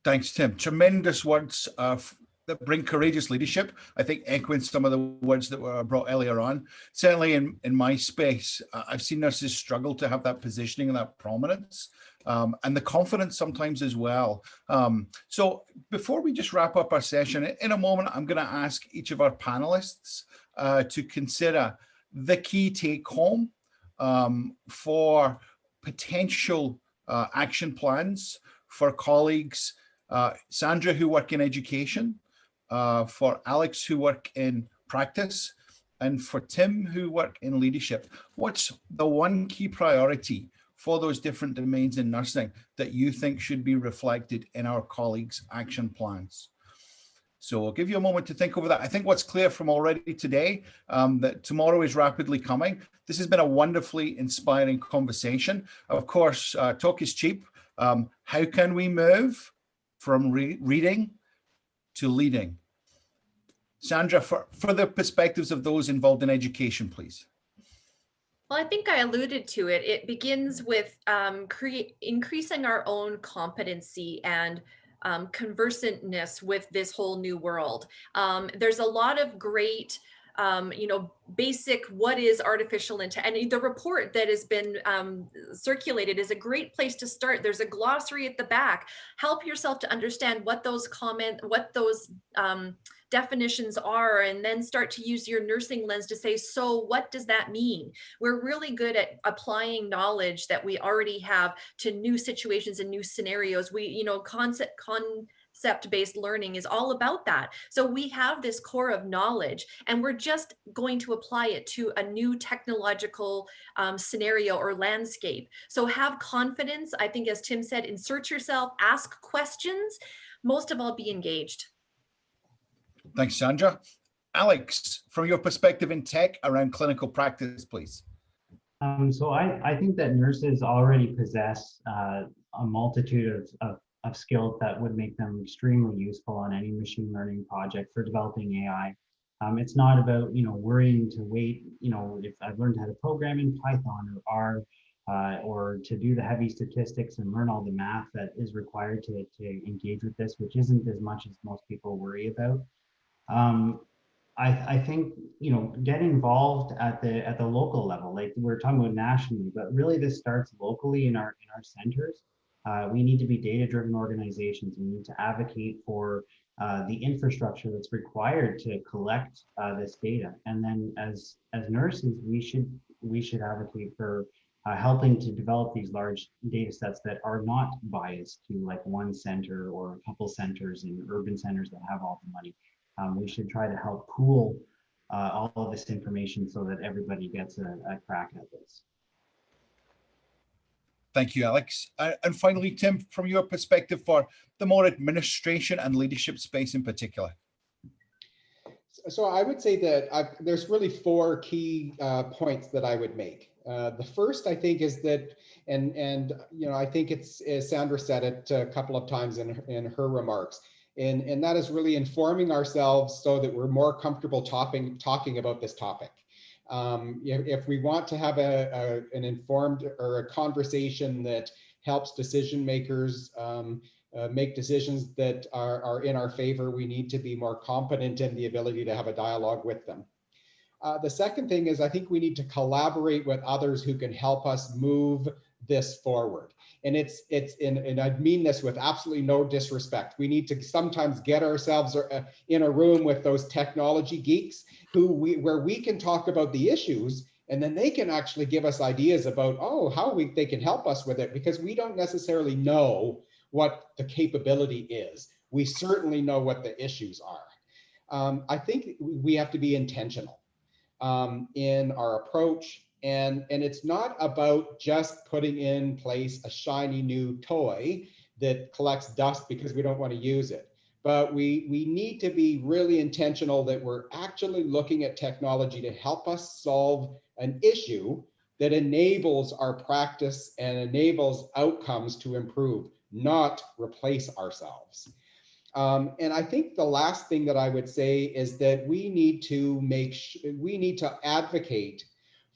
Speaker 1: Thanks, Tim. Tremendous words that bring courageous leadership. I think echoing some of the words that were brought earlier on. Certainly in my space, I've seen nurses struggle to have that positioning and that prominence. And the confidence sometimes as well. So before we just wrap up our session, in a moment, I'm going to ask each of our panelists to consider the key take home for potential action plans for colleagues, Sandra, who work in education, for Alex, who work in practice, and for Tim, who work in leadership. What's the one key priority for those different domains in nursing that you think should be reflected in our colleagues' action plans? So I'll give you a moment to think over that. I think what's clear from already today, that tomorrow is rapidly coming. This has been a wonderfully inspiring conversation. Of course, talk is cheap. How can we move from reading to leading? Sandra, for the perspectives of those involved in education, please.
Speaker 4: Well, I think I alluded to it. It begins with increasing our own competency and conversantness with this whole new world. There's a lot of great, basic what is artificial intelligence, and the report that has been circulated is a great place to start. There's a glossary at the back. Help yourself to understand what those definitions are, and then start to use your nursing lens to say, so what does that mean? We're really good at applying knowledge that we already have to new situations and new scenarios. We, concept-based learning is all about that. So we have this core of knowledge, and we're just going to apply it to a new technological scenario or landscape. So have confidence. I think, as Tim said, insert yourself, ask questions, most of all, be engaged.
Speaker 1: Thanks, Sandra. Alex, from your perspective in tech around clinical practice, please.
Speaker 3: So I think that nurses already possess a multitude of skills that would make them extremely useful on any machine learning project for developing AI. It's not about, worrying to wait, if I've learned how to program in Python or R, or to do the heavy statistics and learn all the math that is required to engage with this, which isn't as much as most people worry about. I think, get involved at the local level. Like we're talking about nationally, but really this starts locally in our centers. We need to be data-driven organizations. We need to advocate for the infrastructure that's required to collect this data. And then as nurses, we should advocate for helping to develop these large data sets that are not biased to like one center or a couple centers in urban centers that have all the money. We should try to help pool all of this information so that everybody gets a crack at this.
Speaker 1: Thank you, Alex. And finally, Tim, from your perspective for the more administration and leadership space in particular.
Speaker 2: So I would say that there's really four key points that I would make. The first, I think, is that, and I think it's, as Sandra said it a couple of times in her remarks, and that is really informing ourselves so that we're more comfortable talking about this topic. If we want to have an informed or a conversation that helps decision makers make decisions that are in our favor, we need to be more competent in the ability to have a dialogue with them. The second thing is I think we need to collaborate with others who can help us move this forward. And and I mean this with absolutely no disrespect. We need to sometimes get ourselves in a room with those technology geeks where we can talk about the issues, and then they can actually give us ideas about, how they can help us with it, because we don't necessarily know what the capability is. We certainly know what the issues are. I think we have to be intentional in our approach. And it's not about just putting in place a shiny new toy that collects dust because we don't want to use it. But we need to be really intentional that we're actually looking at technology to help us solve an issue that enables our practice and enables outcomes to improve, not replace ourselves. And I think the last thing that I would say is that we need to advocate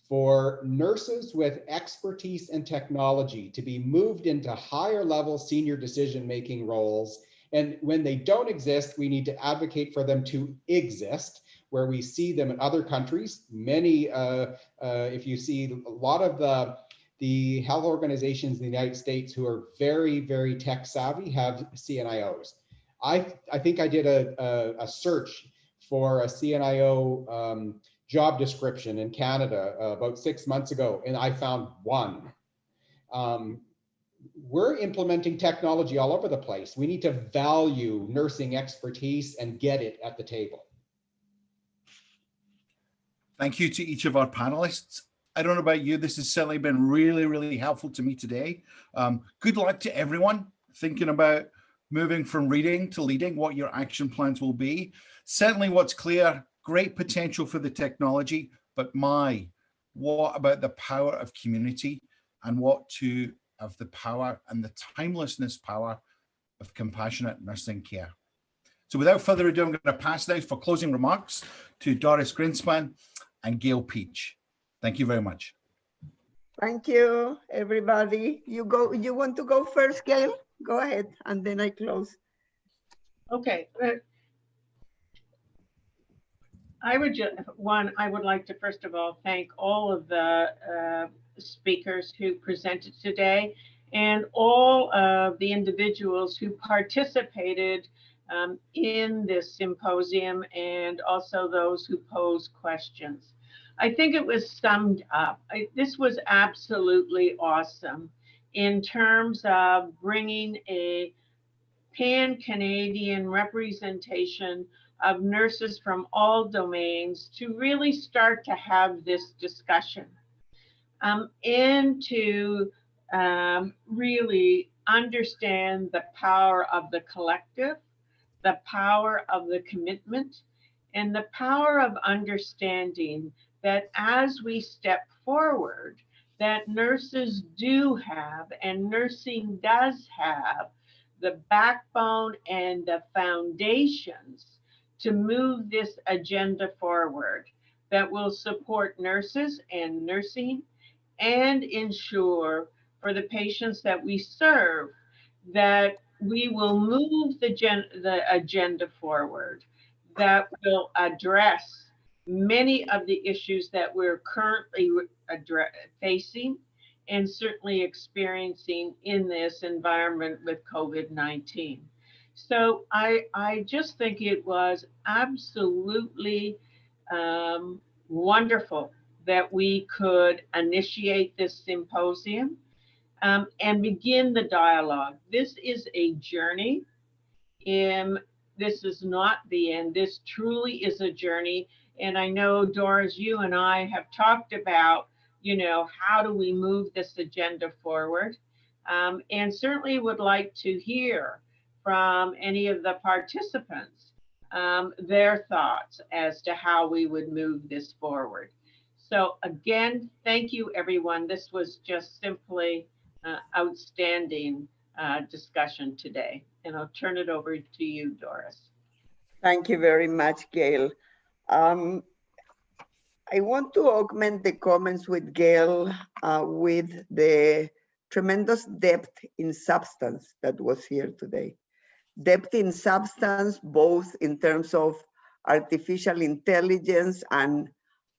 Speaker 2: for nurses with expertise and technology to be moved into higher level senior decision-making roles. And when they don't exist, we need to advocate for them to exist, where we see them in other countries. Many, if you see a lot of the health organizations in the United States who are very, very tech savvy have CNIOs. I think I did a search for a CNIO job description in Canada about 6 months ago, and I found one. We're implementing technology all over the place. We need to value nursing expertise and get it at the table.
Speaker 1: Thank you to each of our panelists. I don't know about you, this has certainly been really, really helpful to me today. Good luck to everyone thinking about moving from reading to leading, what your action plans will be. Certainly what's clear, great potential for the technology, but what about the power of community, and what of the power and the timelessness power of compassionate nursing care. So without further ado, I'm going to pass now for closing remarks to Doris Greenspan and Gail Peach. Thank you very much.
Speaker 5: Thank you, everybody. You want to go first, Gail? Go ahead, and then I close.
Speaker 6: Okay. I would like to first of all thank all of the speakers who presented today, and all of the individuals who participated in this symposium, and also those who posed questions. I think it was summed up. This was absolutely awesome in terms of bringing a pan-Canadian representation of nurses from all domains to really start to have this discussion and to really understand the power of the collective, the power of the commitment, and the power of understanding that as we step forward, that nurses do have and nursing does have the backbone and the foundations to move this agenda forward that will support nurses and nursing and ensure for the patients that we serve that we will move the agenda forward, that will address many of the issues that we're currently facing and certainly experiencing in this environment with COVID-19. So I just think it was absolutely wonderful that we could initiate this symposium and begin the dialogue. This is a journey. This is not the end. This truly is a journey. And I know, Doris, you and I have talked about, how do we move this agenda forward? And certainly would like to hear from any of the participants their thoughts as to how we would move this forward. So again, thank you, everyone. This was just simply outstanding discussion today. And I'll turn it over to you, Doris.
Speaker 5: Thank you very much, Gail. I want to augment the comments with Gail with the tremendous depth in substance that was here today. Depth in substance, both in terms of artificial intelligence and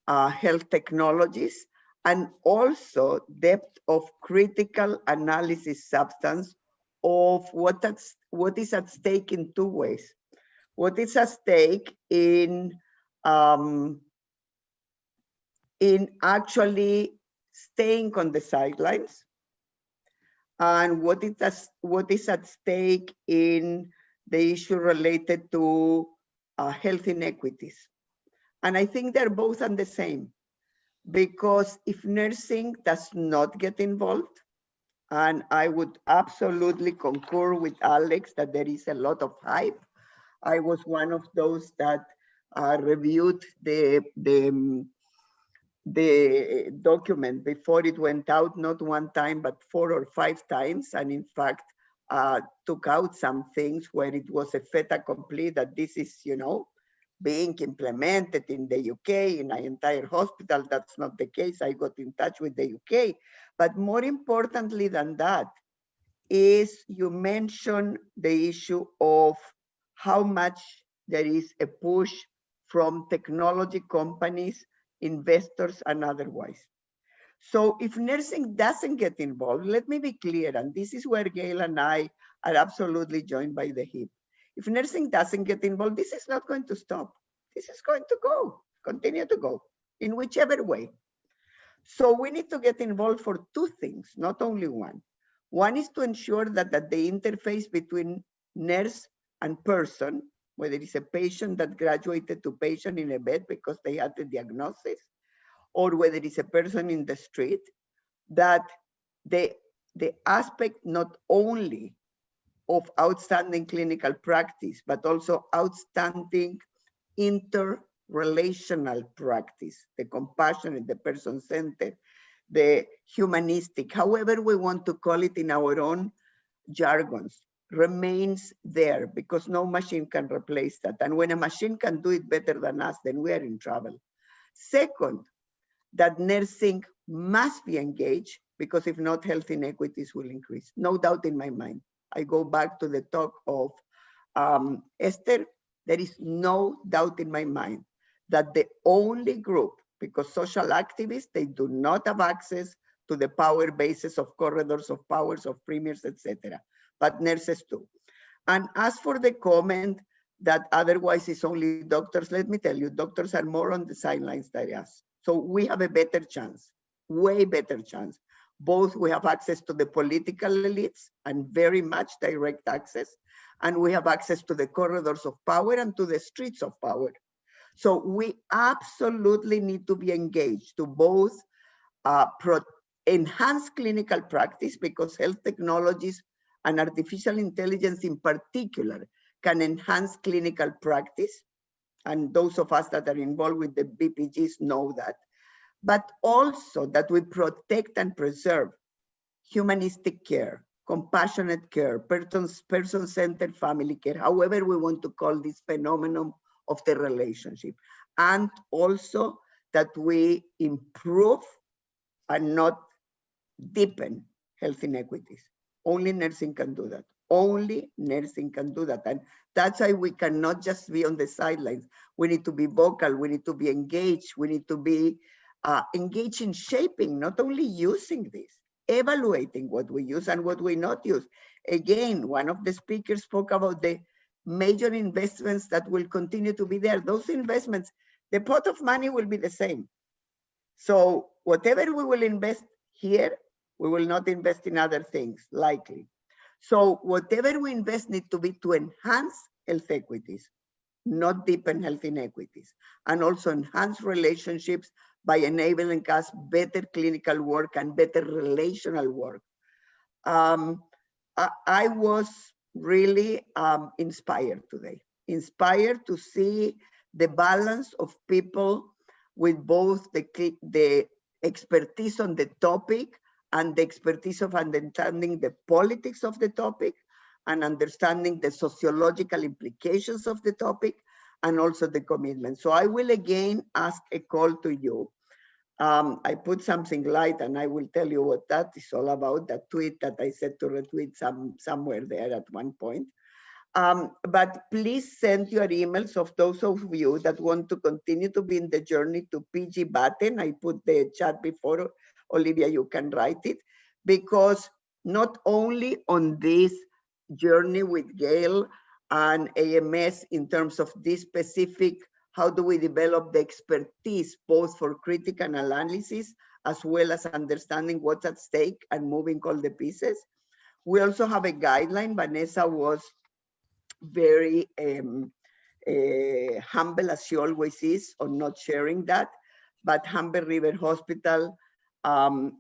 Speaker 5: health technologies, and also depth of critical analysis substance of what is at stake in two ways. What is at stake in actually staying on the sidelines, and what is at stake in the issue related to health inequities. And I think they're both on the same, because if nursing does not get involved, and I would absolutely concur with Alex that there is a lot of hype. I was one of those that reviewed the document before it went out, not one time, but 4 or 5 times. And in fact, took out some things where it was a fait accompli that this is, being implemented in the UK, in an entire hospital. That's not the case. I got in touch with the UK. But more importantly than that is you mentioned the issue of how much there is a push from technology companies, investors, and otherwise. So if nursing doesn't get involved, let me be clear, and this is where Gail and I are absolutely joined by the hip. If nursing doesn't get involved, this is not going to stop. This is going to go, continue to go, in whichever way. So we need to get involved for 2 things, not only one. One is to ensure that the interface between nurse and person, whether it's a patient that graduated to patient in a bed because they had the diagnosis, or whether it's a person in the street, that the aspect not only of outstanding clinical practice, but also outstanding interrelational practice, the compassionate, the person-centered, the humanistic, however we want to call it in our own jargons, remains there, because no machine can replace that. And when a machine can do it better than us, then we are in trouble. Second, that nursing must be engaged, because if not, health inequities will increase. No doubt in my mind. I go back to the talk of Esther. There is no doubt in my mind that the only group, because social activists, they do not have access to the power bases of corridors of powers of premiers, etc., but nurses do. And as for the comment that otherwise it's only doctors, let me tell you, doctors are more on the sidelines than us. So we have a better chance, way better chance. Both we have access to the political elites and very much direct access. and we have access to the corridors of power and to the streets of power. So we absolutely need to be engaged to both enhance clinical practice, because health technologies and artificial intelligence in particular can enhance clinical practice. And those of us that are involved with the BPGs know that. But also that we protect and preserve humanistic care, compassionate care, person-centered family care, however we want to call this phenomenon of the relationship. And also that we improve and not deepen health inequities. Only nursing can do that. Only nursing can do that. And that's why we cannot just be on the sidelines. We need to be vocal. We need to be engaged. We need to be engaged in shaping, not only using this, evaluating what we use and what we not use. Again, one of the speakers spoke about the major investments that will continue to be there. Those investments, the pot of money will be the same. So whatever we will invest here, we will not invest in other things, likely. So whatever we invest need to be to enhance health equities, not deepen health inequities, and also enhance relationships by enabling us better clinical work and better relational work. I was really inspired today, inspired to see the balance of people with both the expertise on the topic and the expertise of understanding the politics of the topic and understanding the sociological implications of the topic and also the commitment. So I will again ask a call to you. I put something light and I will tell you what that is all about, that tweet that I said to retweet somewhere there at one point. But please send your emails of those of you that want to continue to be in the journey to PG button. I put the chat before, Olivia, you can write it, because not only on this journey with Gail and AMS in terms of this specific, how do we develop the expertise, both for critical analysis, as well as understanding what's at stake and moving all the pieces. We also have a guideline. Vanessa was very humble, as she always is, on not sharing that. But Humber River Hospital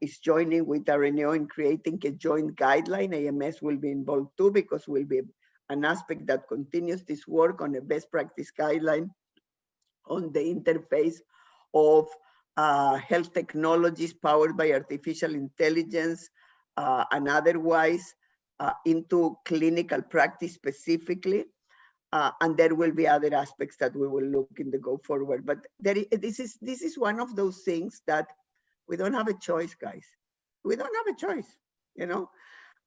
Speaker 5: is joining with RNAO in creating a joint guideline. AMS will be involved too, because will be an aspect that continues this work on a best practice guideline on the interface of health technologies powered by artificial intelligence and otherwise into clinical practice specifically. And there will be other aspects that we will look in the go forward. But this is one of those things that we don't have a choice, guys. We don't have a choice, you know?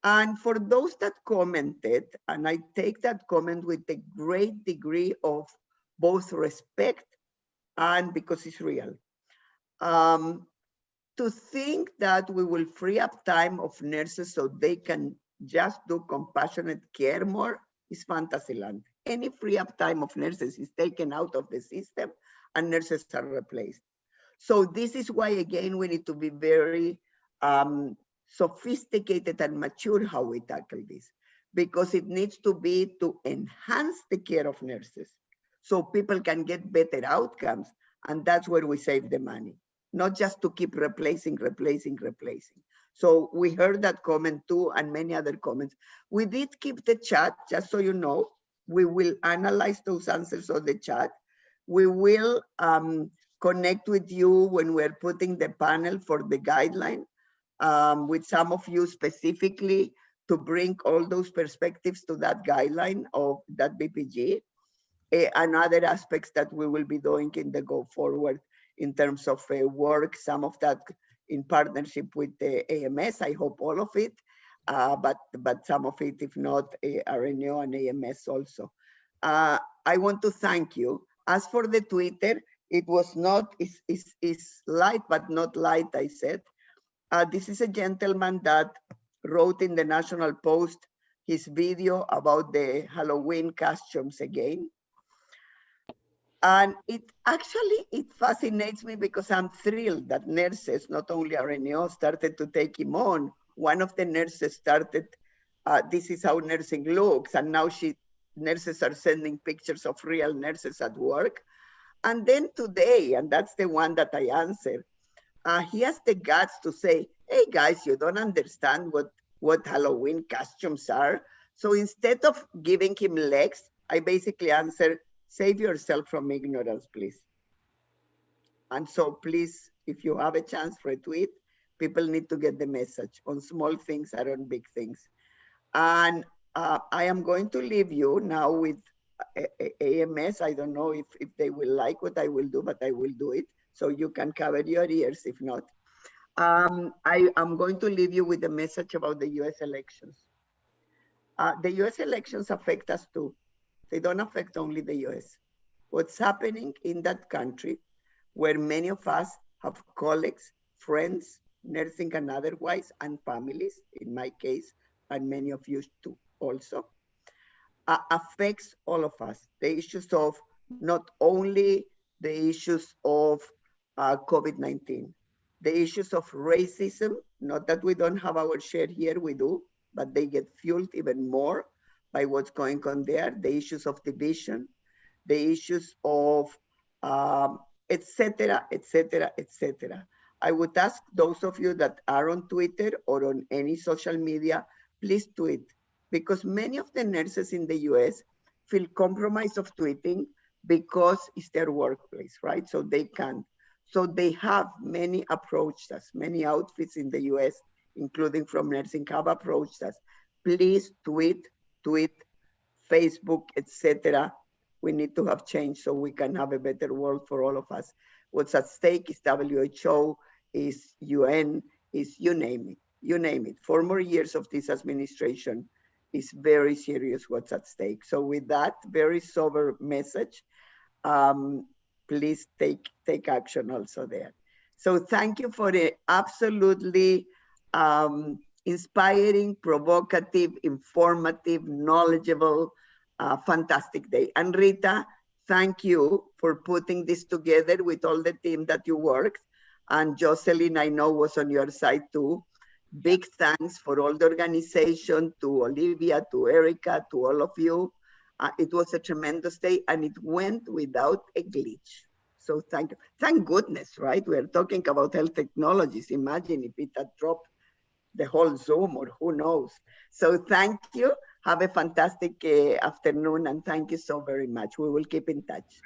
Speaker 5: And for those that commented, and I take that comment with a great degree of both respect and because it's real. To think that we will free up time of nurses so they can just do compassionate care more is fantasy land. Any free up time of nurses is taken out of the system and nurses are replaced. So this is why, again, we need to be very sophisticated and mature how we tackle this, because it needs to be to enhance the care of nurses so people can get better outcomes. And that's where we save the money, not just to keep replacing. So we heard that comment too, and many other comments. We did keep the chat, just so you know. We will analyze those answers on the chat. We will connect with you when we're putting the panel for the guideline, with some of you specifically to bring all those perspectives to that guideline of that BPG, and other aspects that we will be doing in the go forward in terms of work, some of that in partnership with the AMS, I hope all of it, but some of it, if not, RNAO and AMS also. I want to thank you. As for the Twitter, it was not, is light, but not light, I said. This is a gentleman that wrote in the National Post his video about the Halloween costumes again. And it fascinates me because I'm thrilled that nurses, not only RNAO, started to take him on. One of the nurses started, this is how nursing looks. And now she nurses are sending pictures of real nurses at work. And then today, and that's the one that I answered, he has the guts to say, hey guys, you don't understand what Halloween costumes are. So instead of giving him legs, I basically answered, save yourself from ignorance, please. And so please, if you have a chance, retweet. People need to get the message on small things and on big things. And I am going to leave you now with AMS. I don't know if they will like what I will do, but I will do it. So you can cover your ears if not. I am going to leave you with a message about the US elections. The US elections affect us too. They don't affect only the US. What's happening in that country, where many of us have colleagues, friends, nursing and otherwise, and families, in my case, and many of you too also, affects all of us. The issues of not only the issues of COVID-19, the issues of racism, not that we don't have our share here, we do, but they get fueled even more by what's going on there, the issues of division, the issues of etc., etc., etc. I would ask those of you that are on Twitter or on any social media, please tweet, because many of the nurses in the US feel compromised of tweeting because it's their workplace, right? So they can't. So they have many approached us, many outfits in the US, including from nursing, have approached us. Please tweet, Facebook, etc. We need to have change so we can have a better world for all of us. What's at stake is WHO, is UN, is you name it, you name it. 4 more years of this administration is very serious what's at stake. So with that very sober message, please take action also there. So thank you for the absolutely inspiring, provocative, informative, knowledgeable, fantastic day. And Rita, thank you for putting this together with all the team that you worked. And Jocelyn, I know, was on your side too. Big thanks for all the organization, to Olivia, to Erica, to all of you. It was a tremendous day and it went without a glitch. So thank you. Thank goodness, right? We're talking about health technologies. Imagine if it had dropped the whole Zoom or who knows. So thank you. Have a fantastic afternoon and thank you so very much. We will keep in touch.